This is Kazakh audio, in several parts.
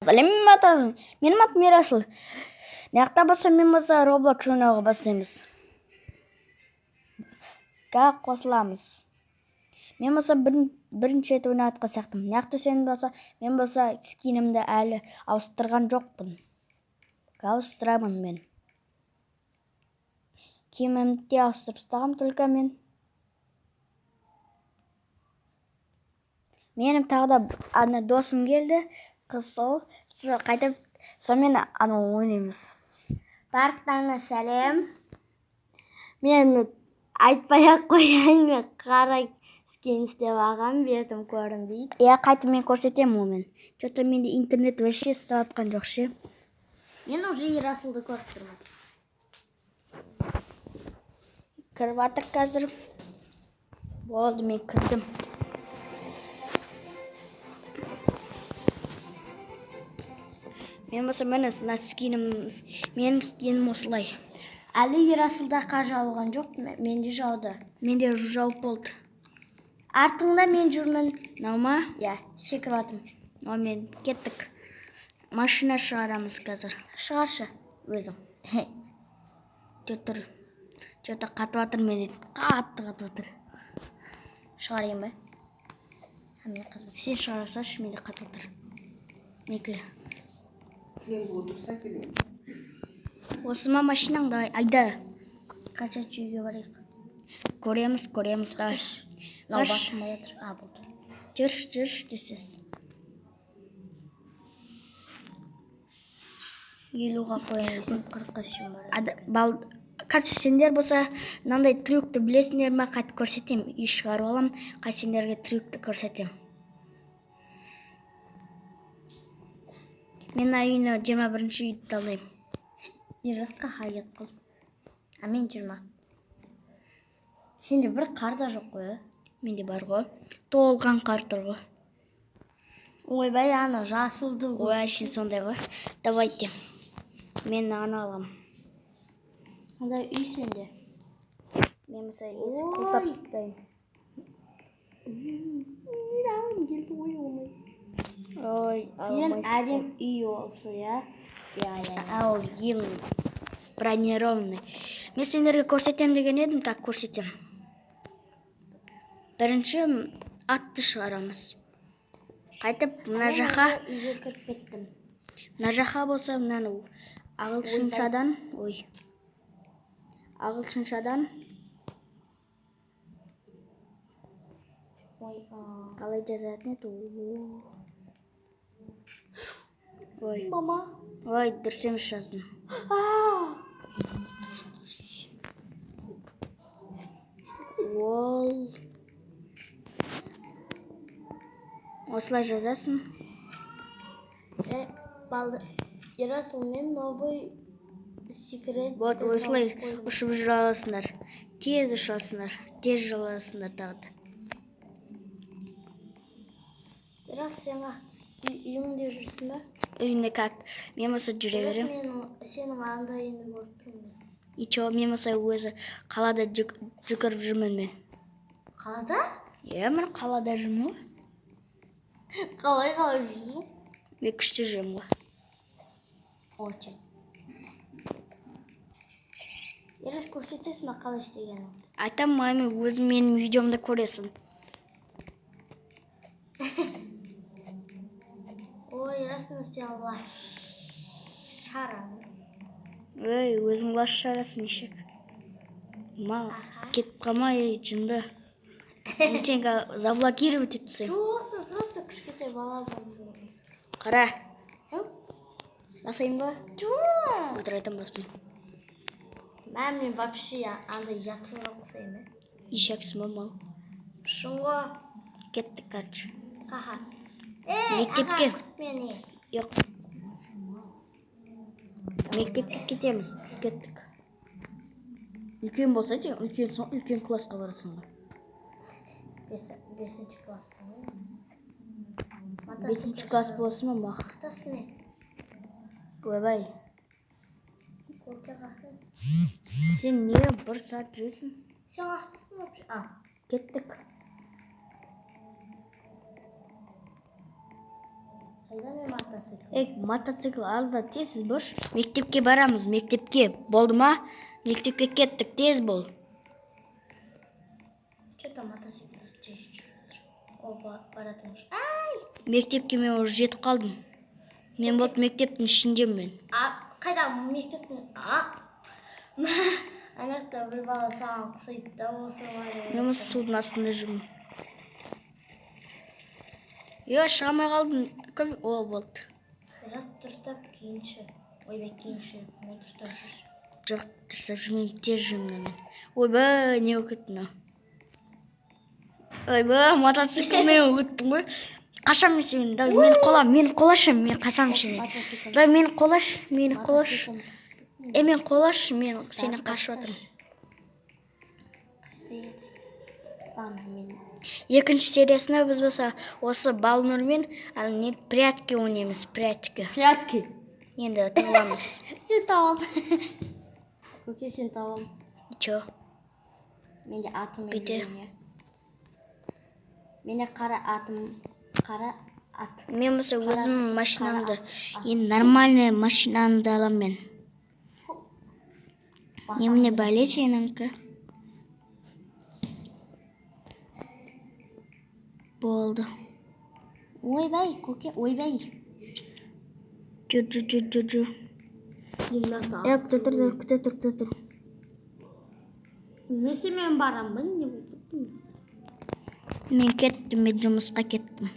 Сәлем атам, менің атым Ерасыл. Нақта болса мен болса Roblox ойнауға бастаймыз. Қосыламыз. Мен болса бірінші рет ойнатқа сақтым. Нақта сен болса, мен болса скинімді әлі ауыстырған жоқпын. Ауыстырамын мен. Киімімді ауыстырып тастағам только мен. Менің тағы да досым келді. Қыз сол. Қайтып сонымен ойнаймыз. Барлықтарыңа сәлем. Мен айтпай-ақ қояйын, мен қара скин істеп алғам, бетім көрінбейді. Қайтып мен көрсетемін омен. Что-то менде интернет вообще істеп атқан жоқ ше. Мен уже Ерасылды көріп тұрмын. Кіріп атыр қазір. Болды, мен кірдім. Мен болса менің скинім осылай. Әлі Ерасылда қар жауған жоқ, менде жауды. Менде жауып болды. Артыңда мен жүрмін. Наума? Секіріп атым. Мен кеттік. Машина шығарамыз қазір. Шығаршы өзің. Тұр. Что-то қатып атыр менде. Қатты қатып атыр. Шығарайын ба? Сен шығарсашы, менде қатып атыр. Некі. Осы ма машинаңда айда. Қача жүйге барайық. Көреміз, давай. Мынау басылмай жатыр. Болды. Жүрш десіз. 50-ға қоямыз. 40-қа шын бар. Короче, сендер болса, мынандай трюкті білесіңдер ма, қайтып көрсетем. Үй шығарып алам, қай сендерге трюкті көрсетем. Мен үйіні 21-ші үйді талдайым. Ерасқа хайет қыл. Мен 20. Сенде бір қар да жоқ қой? Менде бар ғой. Толған қар тұр ғой. Ойбай, ана жасылды ғой. Ой, әшін сондай ғой. Давайте. Мен ана алам. Анда үй сенде. Мен мысай есіп құлтап ұстайын. Ой, Сен әдем үй олсы, я? Ал, ең бронированный. Мен сендерге көрсетем деген едім, так көрсетем. Бірінші атты шығарамыз. Қайтып, мына жақа. Үйге кіріп кеттім. Мына жақа болса, мынаны ағылшыншадан. Қалай жазатын еді? Ой. Мама. Ой, дұрыс емес жаздым. Ол. Осылай жазасың. Балды. Ерасыл, мен новый секрет. Вот, осылай ұшып жаласыңдар. Тез ұшасыңдар. Тез жаласыңдар тағыда. Ерас, сен үйіңде жүрсің ба? Үйінде как? Мен болса жүре берем. Сенің андайыңды көріп тұрмын. Ичо, мен болса өзі қалада жүгіріп жүрмін мен. Қалада? Мен қалада жүрмін ғой. Қалай жүрсің? Мен күшті жүрмін ғой. Очень. Ерас, көрсетесің ма қалай істегенін? Айтам, өзім менің видеомда көресің. Ой, Ерасың сен лаш шарасың. Ой, өзің лаш шарасың нешек. Кетіп қалма, жынды. Мен сенге заблокировать етсем. Жоқ, просто кішкентай бала болып жүрмін. Қара. Басайын ба? Жоқ. Отырайтын баспын. Мен вообще андай жатсыға құсаймын. Ешексің ба мал? Шыңғы. Кеттік, қарчы. Аха. Мектепке. Мені. Жоқ. Мектепке кетеміз. Кеттік. Үлкен болса сен, үлкен классқа барасың ба? 5-ші класс. 5-ші класс болсын ба мақ? Атасы не? Ойбай. Көрке қақсын. Сен не 1 сағат жүресің? Сен қақсың вообще? Кеттік. Қайда мен мотоцикл? Мотоцикл алда тез бош. Мектепке барамыз, мектепке. Болды ма? Мектепке кеттік, тез бол. Что-то мотоцикл тез жүріп. О, баратын уж. Мектепке мен уже жетіп қалдым. Мен болып мектептің ішіндемін мен. Қайда мектептің? Анақта бір бала саған құсайды да осы бар. Мен осы судың астында жүрмін. Шыға алмай қалдым. О, болды. Biraz дұрыстап кейінші. Ойбай кейінші. Ол дұрыстап жүр. Жоқ, дұрыстап жүрмеймін, тез жүрмін мен. Ойбай, не болып кетті мынау? Ойбай, мотоциклмен өттім ғой. Қашам мен сені, давай мені қолашы, мен қасам сені. Давай мені қолаш. Мен қолаш, мен сені қашып жатырмын. Екінші сериясында біз болса осы Балнұрмен прятки ойнаймыз, прятки. Прятки. Енді тығыламыз. Сен табалдың. Көке сен табалдың. Чо? Менде атым Бүйте. Менде қара атым. Қара ат. Мен болса өзімнің машинамды, енді нормальный машинамды алам мен. Немене бәле сеніңкі? Болды. Ойбай, көке, ойбай. Жүр. Күте тұр. Несе мен барамын, не болды? Мен кеттім, мен жұмысқа кеттім.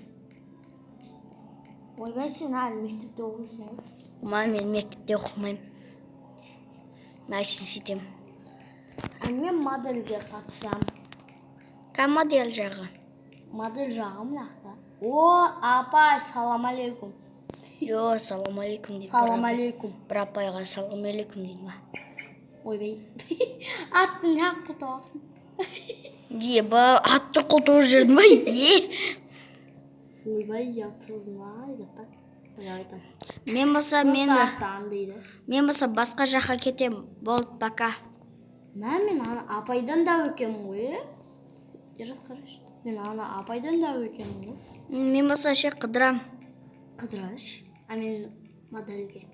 Ойбай, сен әлі мектепте оқисың. Мен мектепте оқымаймын. Мәшін сөйтем. Мен модельге қатысам. Қа модель жағы? Модель жағым нақта. О, апай, салам алейкум. Йо, салам алейкум дейді. Салам алейкум. Бір апайға салам алейкум дейді ма? Ойбай. Аттың хақ құтағын. Еба, атты құлтығы жүрдің ба? Ойбай, ұятсыздың ай, айтам. Мен болса басқа жаққа кетем. Болды, пока. Мен апайдан да өкемін ғой. Ерат қараш. Мен апайдан да өкемін ғой. Мен болса қыдырам. Қыдыраш? Мен модельге.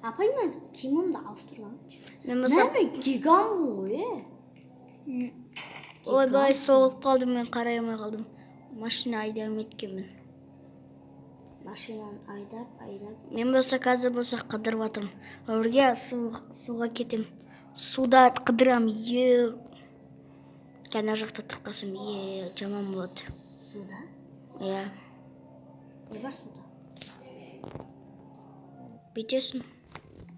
Апай мен киімімді ауыстырған. Мен болса... Мен гигамын ғой. Ойбай, соғылып қалдым, мен қарай алмай қалдым. Машина айдап еткенмін. Машинаны айдап. Мен болса қазір болса қыдырып жатырмын. Өрге суға кетем. Суда қыдырам. Ана жақта тұрып қалсам, жаман болады. Суда? Иә. Ойбай суда. Бүйтесің.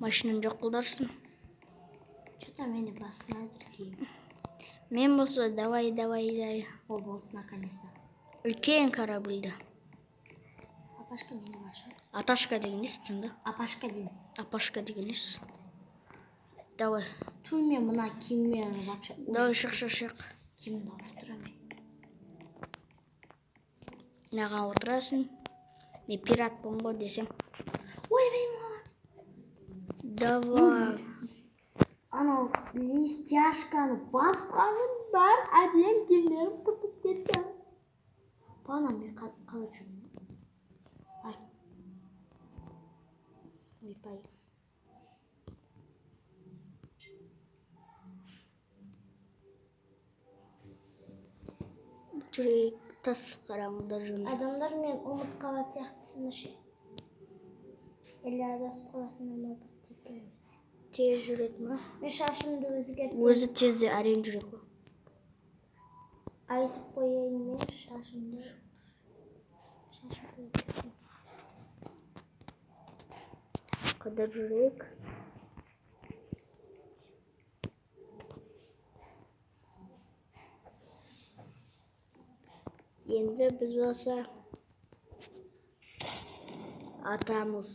Машинаны жоқ қылдарсың. Что-то мені басына әдіркейім. Мен болса, давай. О, болды, наконец-то. Үлкен корабльді. Апашка мені маша. Аташка деген естің да? Апашка деймін. Апашка деген ес. Давай. Мен мына киіммен вообще... Давай, шық. Киімді отырамын. Наға отырасың. Мен пират болмын ғой десем. Ойбай мама. Давай. Анау листяшканы басып қалдым, бар әдем киімдерім құртып кетті. Бана мен қалай жүрмін? Ай. Ойбай. Жүрейік, тас қараңғыда жүрміз. Адамдар мен ұмыт қалады сияқтысыны ше. Или адасып қаласына ма бір текеміз. Тез жүреді ма? Мен шашымды өзгерттім. Өзі тезде әрең жүреді ғой. Айтып қояйын мен шашымды өзгерттім. Қыдыр жүрейік. Енді біз болса атамыз.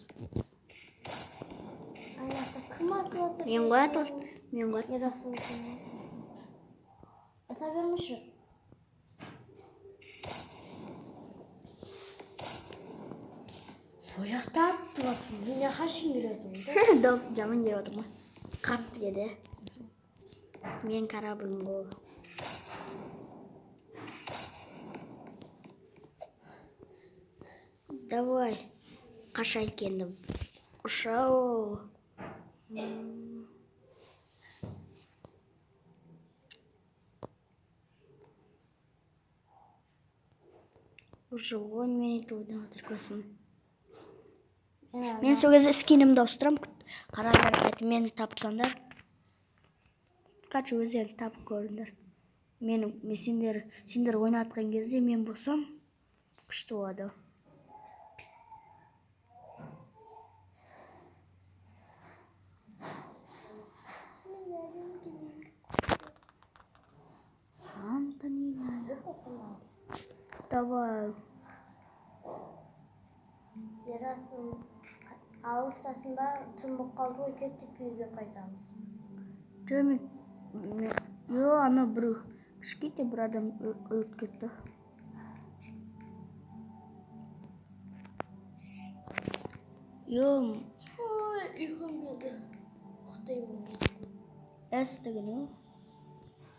Аяқта кім атып отыр? Мен ғой атып. Ерасыл екен. Ата бермеші. Сояқта атып отыр. Мен қашын келеді. Дауысы жаман келіп отыр ма? Қатты келді. Мен кораблім ғой. Давай. Қашай кендім. Ушау. Уже 10 минут ойнап отырғасын. Мен сол кезде скинімді ауыстырам. Қараңдар, қайтып мені тапсаңдар. Қачы өздерің тапып көріңдер. Сендер ойнатқан кезде мен болсам, күшті болады. Давай. Ерасың алыстасың ба? Түн болып қалды ғой, кеттік үйге қайтамыз. Ана біреу кішкентай бір адам өліп кетті. Ой, ұйқым келді. Ұйықтаймын. Әстігін о?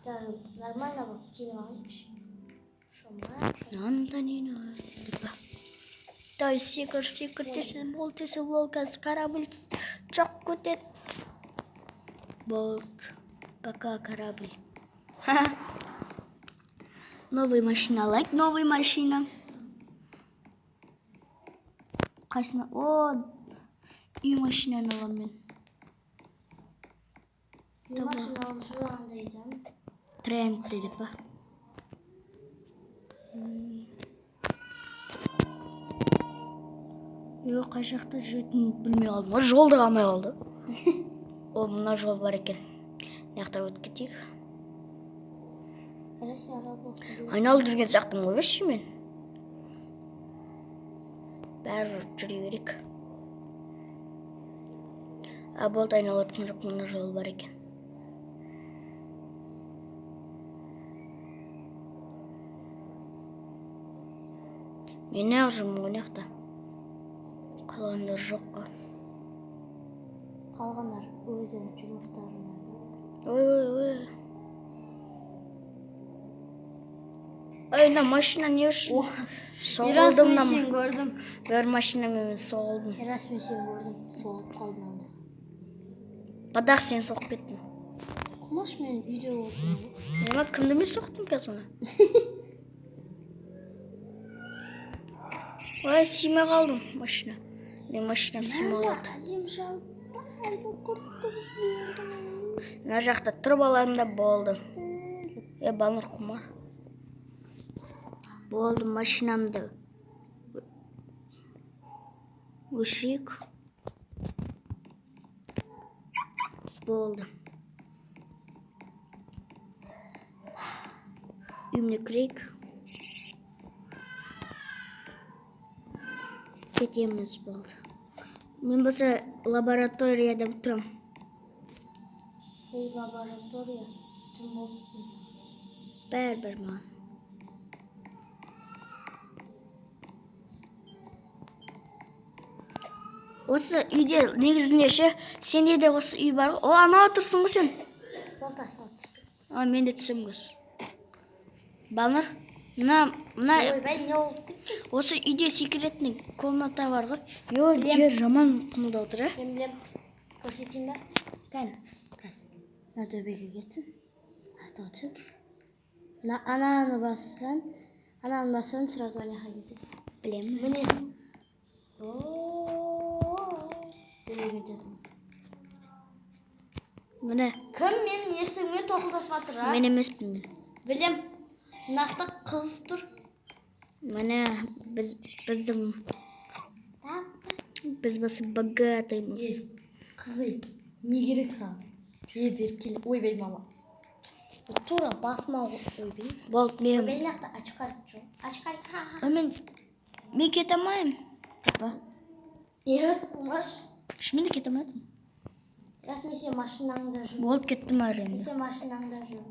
Нормально болып киініп алайыншы. Антонина. Дай секір, тесі бол, қазір корабль жоқ көтет. Болт. Пока корабль. Новый машина алайық, новый машина. Қайсына? О, үй машинаны алам мен. Үй машинаны жүргенде айтам. Тренд дейді ба? Қай жақта жүретінін білмей қалдым. Жолды қалмай қалды. О, мына жол бар екен. Мынаяқта өтіп кетейік. Айналып жүрген сияқтымын ғой вообще мен. Бәрі жүре берейік. Болды, айналып өткен жоқ, мына жол бар екен. Мен ақ жүрмін ғой мынаяқта. Қалғандар жоқ қой. Қалғандар өздерінің жұмыстарына. Ой. Ай, мына машина не үшін? Соғылдым мен сен көрдім. Бір машинамен соғылдым. Ерас мен сен көрдім. Соғып қалдым анда. Бадақ сен соғып кеттің. Құмаш мен үйде болдым. Нема кімді мен соқтым қазір? Ой, симей қалдым машина. Мен машинам симей қалды. Мына жақта тұрып алайын да болды. Балнұр құмар. Болды, машинамды өшірейік. Болды. Үйімне кірейік. Кетеміз болды. Мен болса лабораторияда тұрам. Лаборатория түн болып. Бәрібір маған. Осы үйде негізінде ше, сенде де осы үй бар ғой. О, ана отырсың ғой сен. Мен де түсем көз. Балныр, осы үйде секретный комната бар ғой. Жер жаман құмылда отыр, Мен білем. Көрсетейін ба? Кән. Мына төбеге кетсін. Аста отыр. Ананы бассан, сразу аняға кетеді. Білем. Міне. Міне. Кім мен есімге тоқылдасып жатыр, а? Мен емеспін. Білем. Нақты қыз тұр. Міне біз басы богатыймыз. Қызы, не керек саған? Бер кел. Ойбай, мама. Тура басма ойбай. Болды, мен. Ойбай, нақты ачқарып жүр. Ачқарып. Мен кете алмаймын. Ерас құмаш. Шынымен кете алмадым. Расымен сен машинаңда жүр. Болып кеттім әлі енді. Сен машинаңда жүр.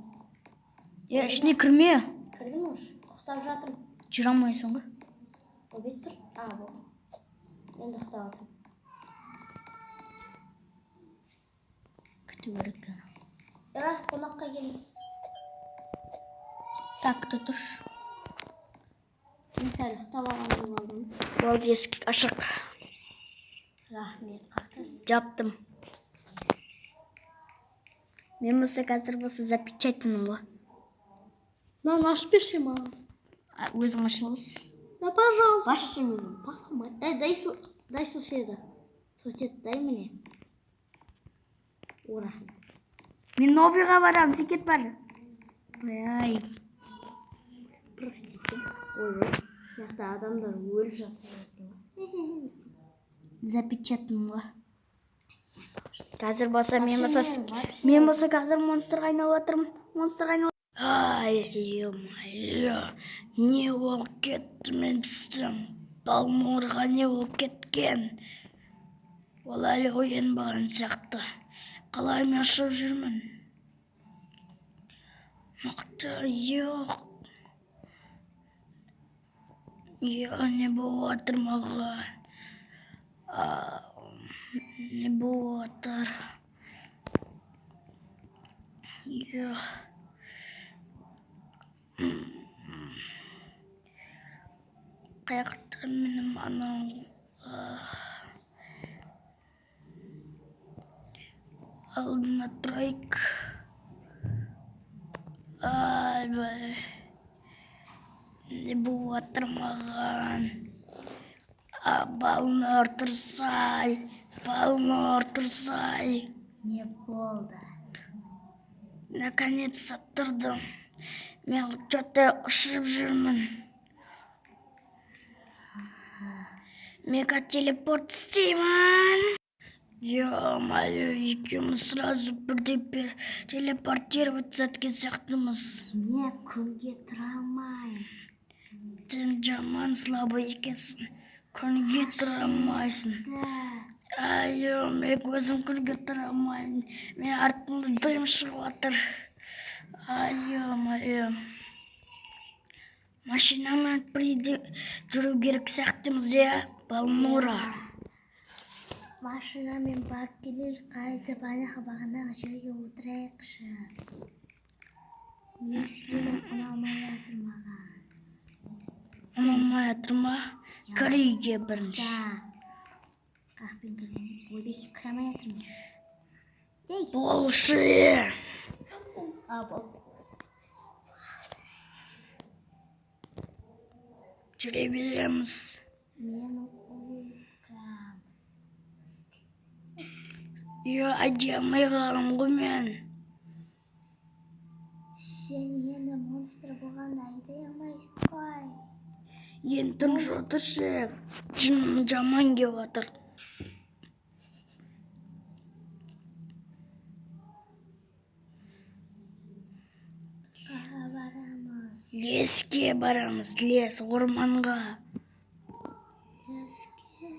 Ішіне кірме. Кірдім ұш. Құқтап жатым. Жүре алмайсың ғой. Ойбай тұр. Болды. Енді құқтап жатым. Күту керек. Ерас қонаққа келіп. Так, тұр. Мен сәл құқтап алғанды болдым. Болды, есік ашық. Рахмет, қақтасың. Жаптым. Мен болса қазір болса запечатанмын ғой. Мынаны ашып берші маған. Өзің ашыңыз. Да, пожалуйста. Ашшы менің. Пахмай. Дай соседа. Сосед, дай мне. О, рахмет. Мен новыйға барамын, сен кет бары. Ай. Простите. Ой. Мынақты адамдар өліп жатыр екен. Запечатанмын ғой. Қазір болса мен болса қазір монстрға айналып отырмын. Ай, ё-моё. Не болып кетті мен түстім. Балмұрға не болып кеткен? Ол әлі оянбаған сияқты. Қалай мен ұшып жүрмін? Мықты, жоқ. Не болып отыр маған? Не болып отыр? Қаяқта менің анау. Алдына тұрайық. Ай, не болып отыр маған? Балнұр тұрсай. Не болды? Наконец-то тұрдым. Мен что-то ұшып жүрмін. Мега телепорт істеймін. Ё-моё, екеуміз сразу бірдей телепортироваться еткен сияқтымыз. Не, күнге тұра алмайым. Сен жаман слабый екенсің. Күнге тұра алмайсың. Айо, мен өзім күнге тұра алмаймын. Мен артымда дым шығып жатыр. Айо. Машинамен жүру керек сияқтымыз, Балмұра. Машинамен барып келейік, қайтып бағанағы жерге отырайықшы. Мен істеймін, ұнамай жатыр маған. Ұнамай жатыр ма? Кірейге бірінші. Қақпен кіргенек, ойбесі кірамай жатыр ма? Болшы! Бол. Жүре береміз. Менің ойқам. Айдай алмай қалғам ғой мен. Сен енді монстр болғанда айдай алмайсың ғой. Енді тыныш отыршы. Жыным жаман келіп жатыр. Біз қаға барамыз? Леске барамыз, орманға. Леске?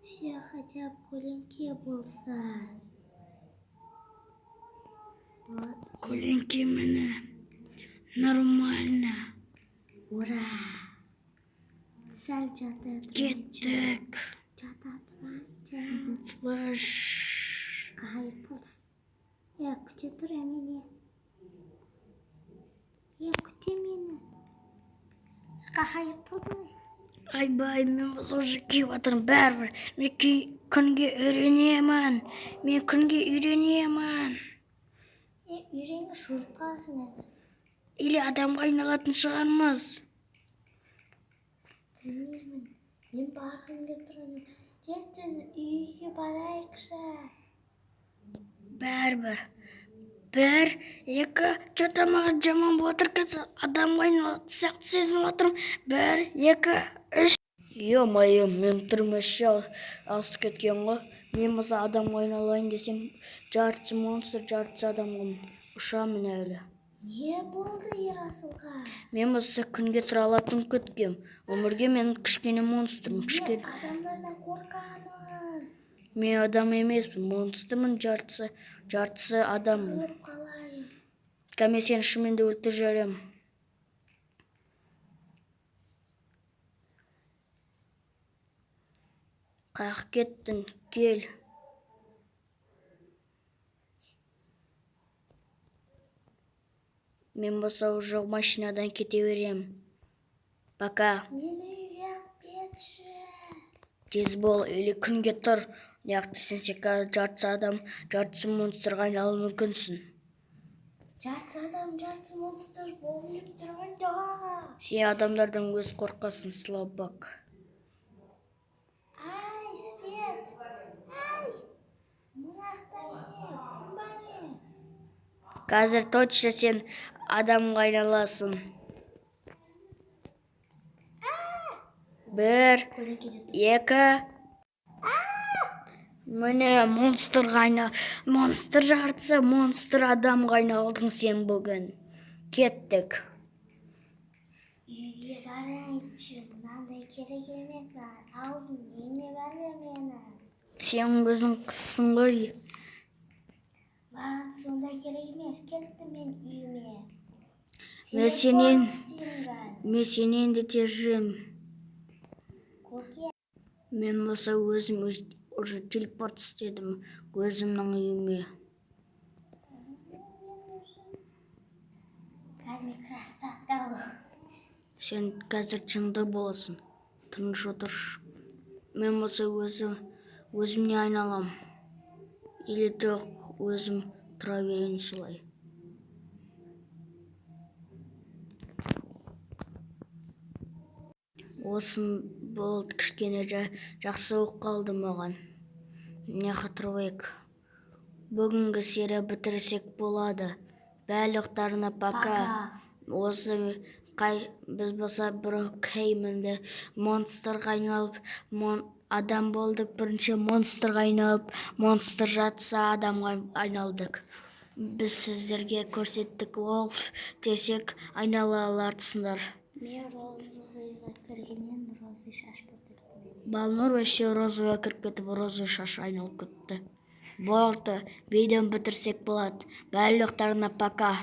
Все хотя бы көлеңке болса. Көлеңке мені. Нормально. Ура! Сәл жата тұрайыншы. Кеттік. Жата тұрайыншы. Флэш. Қайтылсын. Күте тұр мені. Күте мені. Қайтылсын. Айбай, мен уже келіп жатырмын бәрібір. Мен күнге үйренемін. Үйренгіш өліп қаласың әлі. Или адамға айналатын шығармыз. Білмеймін. Мен барғым келіп тұрмын. Тез үйге барайықшы. Бәрібір. 1, 2, что-то маған жаман болып отыр. Адамға айналатын сияқты сезініп отырмын. 1, 2, 3. Ё-моё, мен түрмеші асып кеткен ғой. Мен мысалы адамға айналайын десем, жартысы монстр, жартысы адамға ұшамын әлі. Не болды Ерасылға? Мен болса күнге тұра алатын күткем. Өмірге мен кішкене монстрмын. Мен адамдардан қорқамын. Мен адам емеспін, монстрмын, жартысы адаммын. Қалып қалайын. Мен сені шынымен де өлтіріп жіберемін. Қаяқ кеттің, кел. Мен болса уже машинадан кете беремін. Пока. Мені үйге алып кетші. Тез бол, или күнге тұр. Неяқты сен секілді жартысы адам, жартысы монстрға айналуы мүмкінсің. Жарты адам, жарты монстр болып тұрғанда. Сен адамдардан өз қорқасың, слабак. Ай, Свет! Ай! Мынақта не? Кім бар не? Қазір точно сен адамға айналасың. Бір, екі. Міне монстр жартысы, монстр адамға айналдың сен бүгін. Кеттік. Үйге барайыншы, мынандай керек емес бар. Алдын неме бар мені? Сен өзің қыссың ғой. Маған сондай керек емес, кетті мен үйіме. Мен сенен де тез жүрем. Көке. Мен болса өзім уже телепорт істедім өзімнің үйіме. Кәдімгі красотка бол. Сен қазір жынды боласың. Тыныш отыршы. Мен болса өзімне айналам. Или жоқ, өзім тұра берейін солай. Осын болды, кішкене жақсы оқып қалды маған. Не қатырбайық. Бүгінгі серия бітірсек болады. Барлықтарына пока. Осы біз болса Брокхейменде монстрға айналып, адам болдық. Бірінші монстрға айналып, монстр жатса адамға айналдық. Біз сіздерге көрсеттік, ол десек айнала аларсыңдар. Мен розовыйға кіргеннен розовый шаш болды. Балнур вообще розовыйға кіріп кетіп, розовый шаш айналып кетті. Болды, видеоны бітірсек болады. Барлықтарына пока.